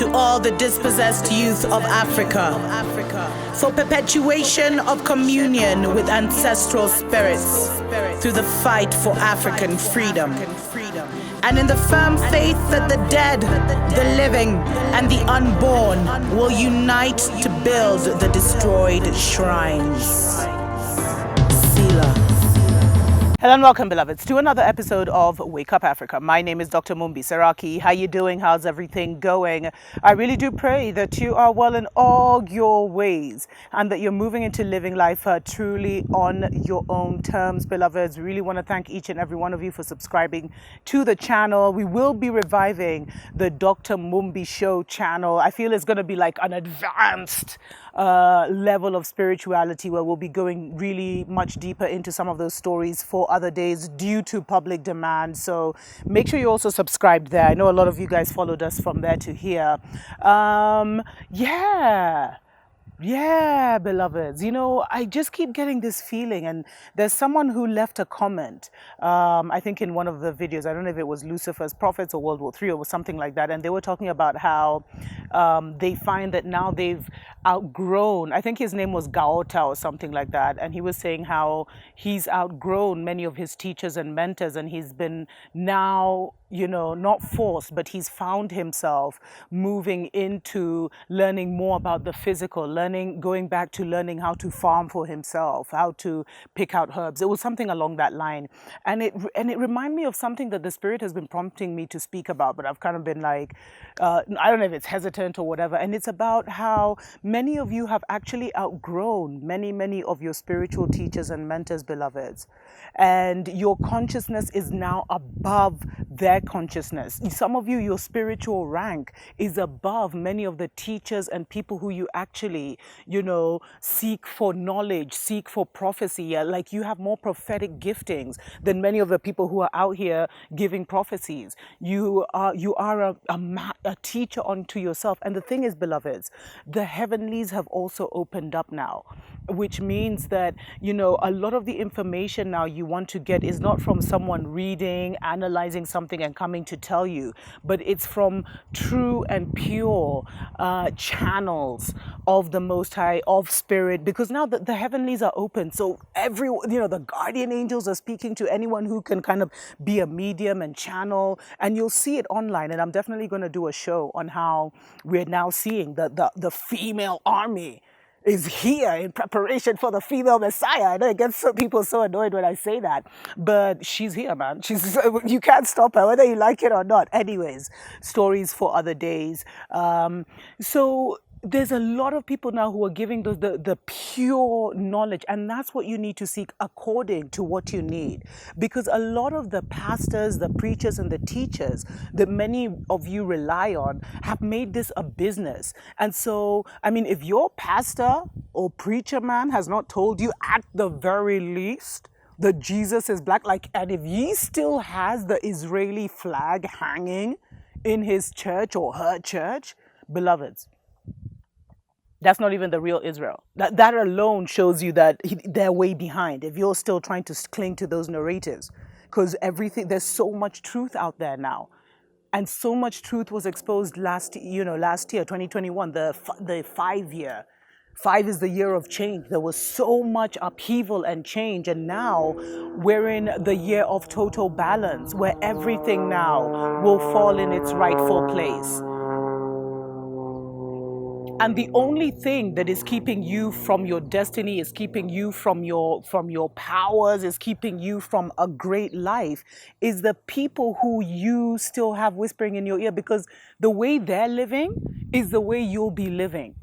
to all the dispossessed youth of Africa, for perpetuation of communion with ancestral spirits through the fight for African freedom, and in the firm faith that the dead, the living, and the unborn will unite to build the destroyed shrines. Selah. Hello and welcome, beloveds, to another episode of Wake Up Africa. My name is Dr. Mumbi Saraki. How you doing? How's everything going? I really do pray that you are well in all your ways and that you're moving into living life truly on your own terms, beloveds. We really want to thank each and every one of you for subscribing to the channel. We will be reviving the Dr. Mumbi Show channel. I feel it's going to be like an advanced level of spirituality where we'll be going really much deeper into some of those stories for other days due to public demand. So make sure you also subscribe there. I know a lot of you guys followed us from there to here. Yeah, beloveds, you know, I just keep getting this feeling, and there's someone who left a comment, I think in one of the videos, I don't know if it was Lucifer's Prophets or World War III or something like that, and they were talking about how they find that now they've outgrown, I think his name was Gaota or something like that, and he was saying how he's outgrown many of his teachers and mentors, and he's been now, you know, not forced, but he's found himself moving into learning more about the physical, going back to learning how to farm for himself, how to pick out herbs. It was something along that line. And it reminded me of something that the Spirit has been prompting me to speak about, but I've kind of been like, I don't know if it's hesitant or whatever. And it's about how many of you have actually outgrown many of your spiritual teachers and mentors, beloveds. And your consciousness is now above their consciousness. Some of you, your spiritual rank is above many of the teachers and people who you actually, you know, seek for knowledge, seek for prophecy. Like you have more prophetic giftings than many of the people who are out here giving prophecies. You are a teacher unto yourself. And the thing is, beloveds, the heavenlies have also opened up now, which means that, you know, a lot of the information now you want to get is not from someone reading, analyzing something and coming to tell you, but it's from true and pure channels of the Most High, of Spirit, because now the heavenlies are open. So everyone, you know, the guardian angels are speaking to anyone who can kind of be a medium and channel, and you'll see it online. And I'm definitely going to do a show on how we're now seeing the female army is here in preparation for the female Messiah. I know it gets some people so annoyed when I say that, but she's here, man. You can't stop her, whether you like it or not. Anyways, stories for other days. So there's a lot of people now who are giving the pure knowledge, and that's what you need to seek according to what you need. Because a lot of the pastors, the preachers, and the teachers that many of you rely on have made this a business. And so, I mean, if your pastor or preacher man has not told you at the very least that Jesus is black, like, and if he still has the Israeli flag hanging in his church or her church, beloveds, that's not even the real Israel. That alone shows you that they're way behind if you're still trying to cling to those narratives. Because there's so much truth out there now. And so much truth was exposed last year, 2021, the 5 year. 5 is the year of change. There was so much upheaval and change. And now we're in the year of total balance, where everything now will fall in its rightful place. And the only thing that is keeping you from your destiny, is keeping you from your powers, is keeping you from a great life, is the people who you still have whispering in your ear, because the way they're living is the way you'll be living.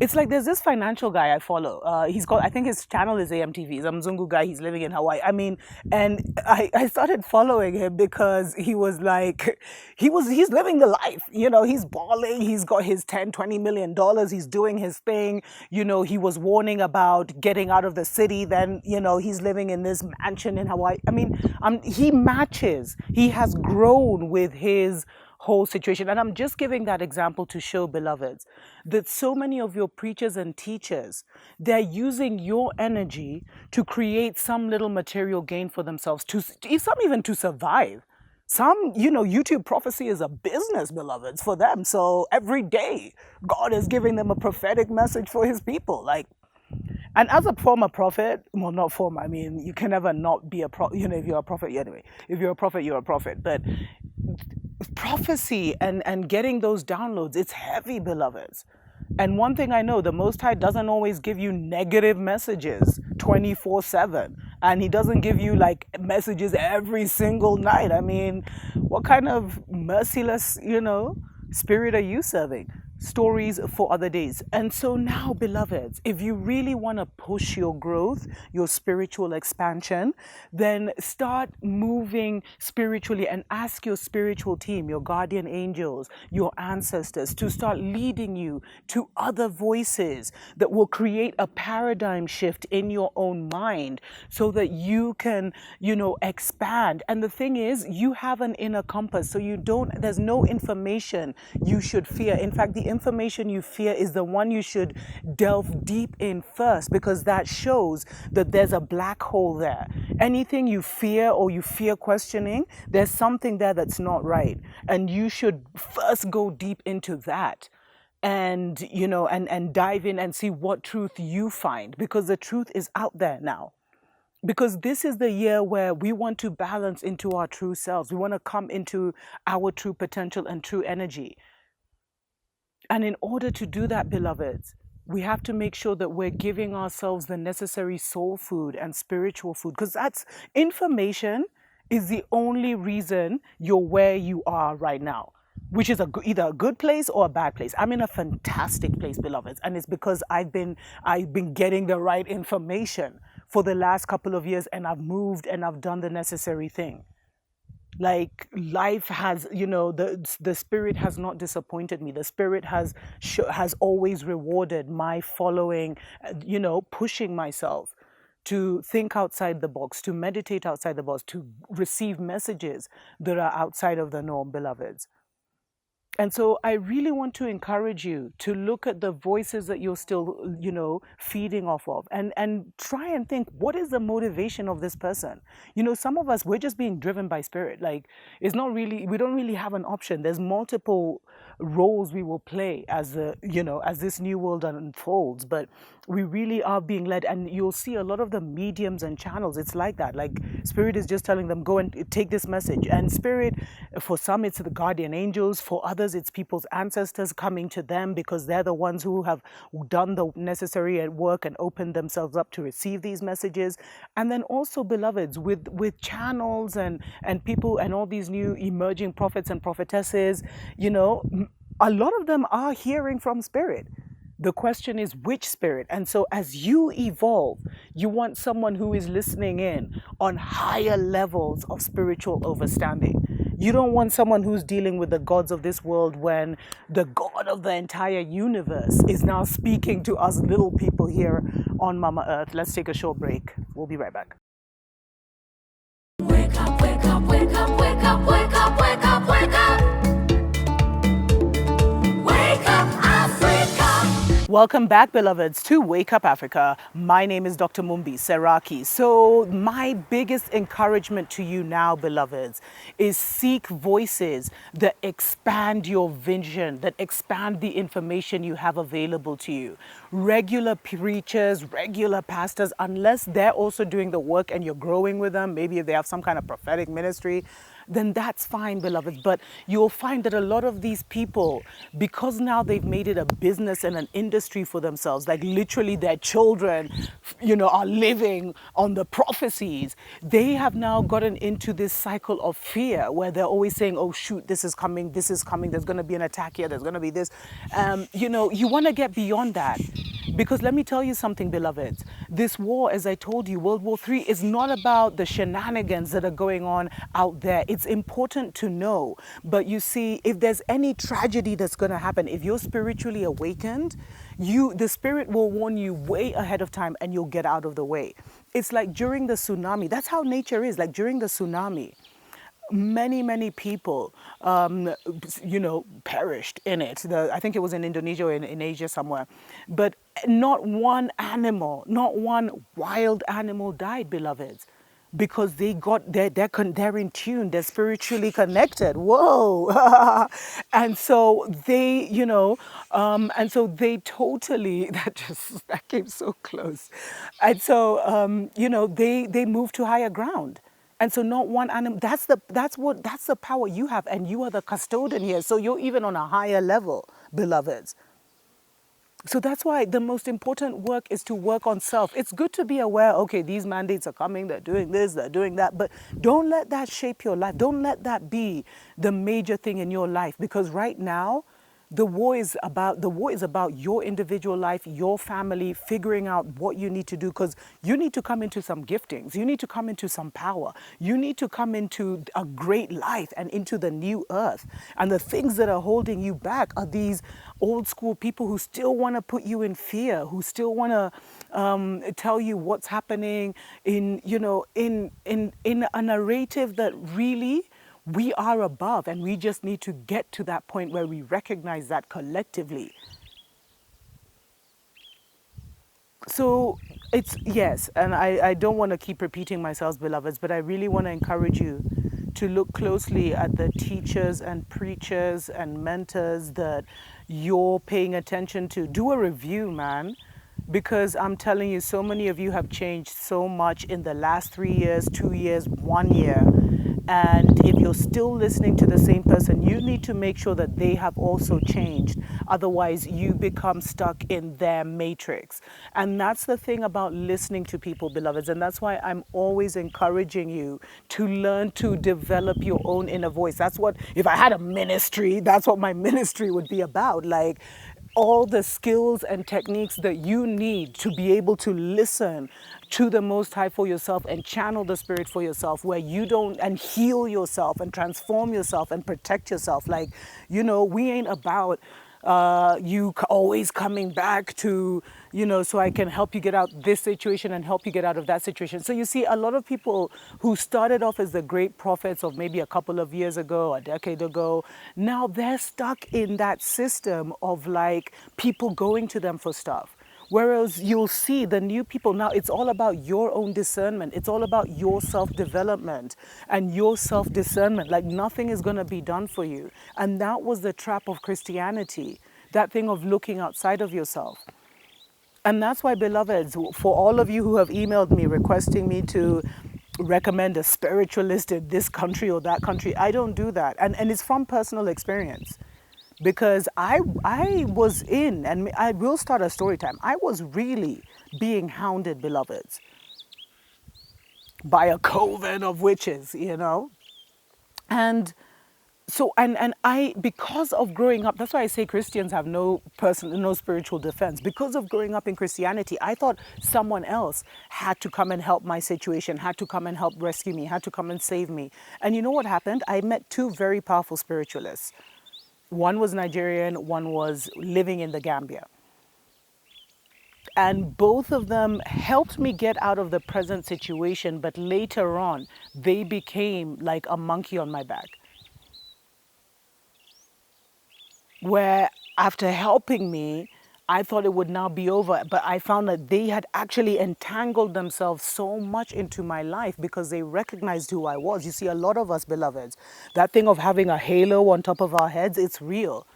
It's like there's this financial guy I follow. I think his channel is AMTV. He's a Mzungu guy. He's living in Hawaii. I mean, and I started following him because he was like, he's living the life. You know, he's balling. He's got his $10-20 million. He's doing his thing. You know, he was warning about getting out of the city. Then, you know, he's living in this mansion in Hawaii. I mean, he matches. He has grown with his whole situation. And I'm just giving that example to show, beloveds, that so many of your preachers and teachers, they're using your energy to create some little material gain for themselves, some even to survive. Some, YouTube prophecy is a business, beloveds, for them. So every day, God is giving them a prophetic message for his people. Like, and as a former prophet, well, not former, I mean, you can never not be a prophet, if you're a prophet, anyway. If you're a prophet, you're a prophet. But prophecy and getting those downloads, it's heavy, beloveds. And one thing I know, the Most High doesn't always give you negative messages 24/7. And he doesn't give you like messages every single night. I mean, what kind of merciless, spirit are you serving? Stories for other days. And so now, beloveds, if you really want to push your growth, your spiritual expansion, then start moving spiritually and ask your spiritual team, your guardian angels, your ancestors to start leading you to other voices that will create a paradigm shift in your own mind so that you can, expand. And the thing is, you have an inner compass, so there's no information you should fear. In fact, the information you fear is the one you should delve deep in first, because that shows that there's a black hole there. Anything you fear or you fear questioning, there's something there that's not right. And you should first go deep into that and, and dive in and see what truth you find, because the truth is out there now. Because this is the year where we want to balance into our true selves. We want to come into our true potential and true energy. And in order to do that, beloveds, we have to make sure that we're giving ourselves the necessary soul food and spiritual food, because that's information is the only reason you're where you are right now, which is either a good place or a bad place. I'm in a fantastic place, beloveds, and it's because I've been getting the right information for the last couple of years, and I've moved and I've done the necessary thing. Like, life has, the spirit has not disappointed me. The spirit has always rewarded my following, pushing myself to think outside the box, to meditate outside the box, to receive messages that are outside of the norm, beloveds. And so I really want to encourage you to look at the voices that you're still, feeding off of, and try and think, what is the motivation of this person? Some of us, we're just being driven by spirit. Like, we don't really have an option. There's multiple roles we will play as this new world unfolds, but we really are being led. And you'll see a lot of the mediums and channels, it's like that. Like, spirit is just telling them, go and take this message. And spirit, for some, it's the guardian angels. For others, it's people's ancestors coming to them, because they're the ones who have done the necessary work and opened themselves up to receive these messages. And then also, beloveds, with channels and people and all these new emerging prophets and prophetesses, a lot of them are hearing from spirit. The question is, which spirit? And so as you evolve, you want someone who is listening in on higher levels of spiritual understanding. You don't want someone who's dealing with the gods of this world when the God of the entire universe is now speaking to us little people here on Mama Earth. Let's take a short break. We'll be right back. Wake up, wake up, wake up, wake up, wake up, wake up, wake up. Wake up, Africa. Welcome back, beloveds, to Wake Up Africa. My name is Dr. Mumbi Seraki. So my biggest encouragement to you now, beloveds, is seek voices that expand your vision, that expand the information you have available to you. Regular preachers, regular pastors, unless they're also doing the work and you're growing with them, maybe if they have some kind of prophetic ministry, then that's fine, beloveds. But you'll find that a lot of these people, because now they've made it a business and an industry for themselves, like literally their children, are living on the prophecies, they have now gotten into this cycle of fear where they're always saying, oh, shoot, this is coming, there's going to be an attack here, there's going to be this. You want to get beyond that. Because let me tell you something, beloveds. This war, as I told you, World War III, is not about the shenanigans that are going on out there. It's important to know. But you see, if there's any tragedy that's going to happen, if you're spiritually awakened, the spirit will warn you way ahead of time and you'll get out of the way. It's like during the tsunami. That's how nature is. Like during the tsunami, many people, perished in it. I think it was in Indonesia or in Asia somewhere. But not one animal, not one wild animal died, beloveds. because they're in tune, they're spiritually connected. Whoa. And so they, and so they totally that came so close. And so they move to higher ground. And so not one animal, that's the power you have, and you are the custodian here. So you're even on a higher level, beloveds. So that's why the most important work is to work on self. It's good to be aware, okay, these mandates are coming, they're doing this, they're doing that, but don't let that shape your life. Don't let that be the major thing in your life, because right now the war is about your individual life, your family, figuring out what you need to do, because you need to come into some giftings, you need to come into some power, you need to come into a great life and into the new earth. And the things that are holding you back are these old school people who still want to put you in fear, who still want to tell you what's happening in a narrative that really we are above, and we just need to get to that point where we recognize that collectively. So it's yes, and I don't want to keep repeating myself, beloveds, but I really want to encourage you to look closely at the teachers and preachers and mentors that you're paying attention to. Do a review, man, because I'm telling you, so many of you have changed so much in the last 3 years, 2 years, 1 year. And if you're still listening to the same person, you need to make sure that they have also changed. Otherwise, you become stuck in their matrix. And that's the thing about listening to people, beloveds. And that's why I'm always encouraging you to learn to develop your own inner voice. That's what, if I had a ministry, that's what my ministry would be about. Like, all the skills and techniques that you need to be able to listen to the Most High for yourself and channel the Spirit for yourself, where you don't, and heal yourself and transform yourself and protect yourself. Like, we ain't about always coming back to, so I can help you get out this situation and help you get out of that situation. So you see, a lot of people who started off as the great prophets of maybe a couple of years ago, a decade ago, now they're stuck in that system of like people going to them for stuff. Whereas you'll see the new people now, it's all about your own discernment. It's all about your self-development and your self-discernment. Like, nothing is going to be done for you. And that was the trap of Christianity, that thing of looking outside of yourself. And that's why, beloveds, for all of you who have emailed me requesting me to recommend a spiritualist in this country or that country, I don't do that. And it's from personal experience. Because I was in, and I will start a story time, I was really being hounded, beloveds, by a coven of witches. And so, and I, because of growing up, that's why I say Christians have no spiritual defense. Because of growing up in Christianity, I thought someone else had to come and help my situation, had to come and help rescue me, had to come and save me. And you know what happened? I met two very powerful spiritualists. One was Nigerian, one was living in the Gambia. And both of them helped me get out of the present situation, but later on, they became like a monkey on my back. Where after helping me, I thought it would now be over, but I found that they had actually entangled themselves so much into my life because they recognized who I was. You see, a lot of us, beloveds, that thing of having a halo on top of our heads, it's real.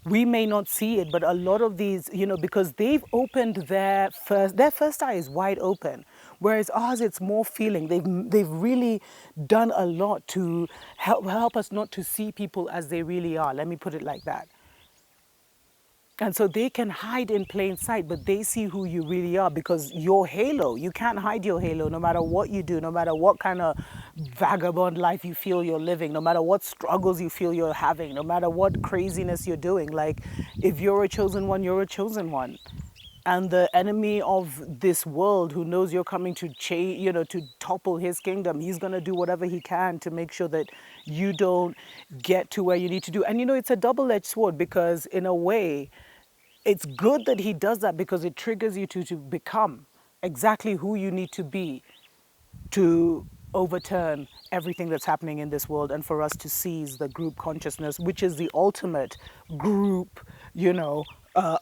We may not see it, but a lot of these, because they've opened their first eye is wide open, whereas ours, it's more feeling. They've really done a lot to help us not to see people as they really are. Let me put it like that. And so they can hide in plain sight, but they see who you really are, because your halo, you can't hide your halo no matter what you do, no matter what kind of vagabond life you feel you're living, no matter what struggles you feel you're having, no matter what craziness you're doing. Like, if you're a chosen one, you're a chosen one. And the enemy of this world, who knows you're coming to to topple his kingdom, he's going to do whatever he can to make sure that you don't get to where you need to do. And it's a double-edged sword, because in a way, it's good that he does that, because it triggers you to become exactly who you need to be to overturn everything that's happening in this world, and for us to seize the group consciousness, which is the ultimate group,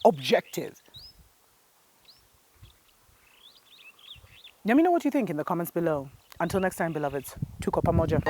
objective. Let me know what you think in the comments below. Until next time, beloveds. Tuko pamoja.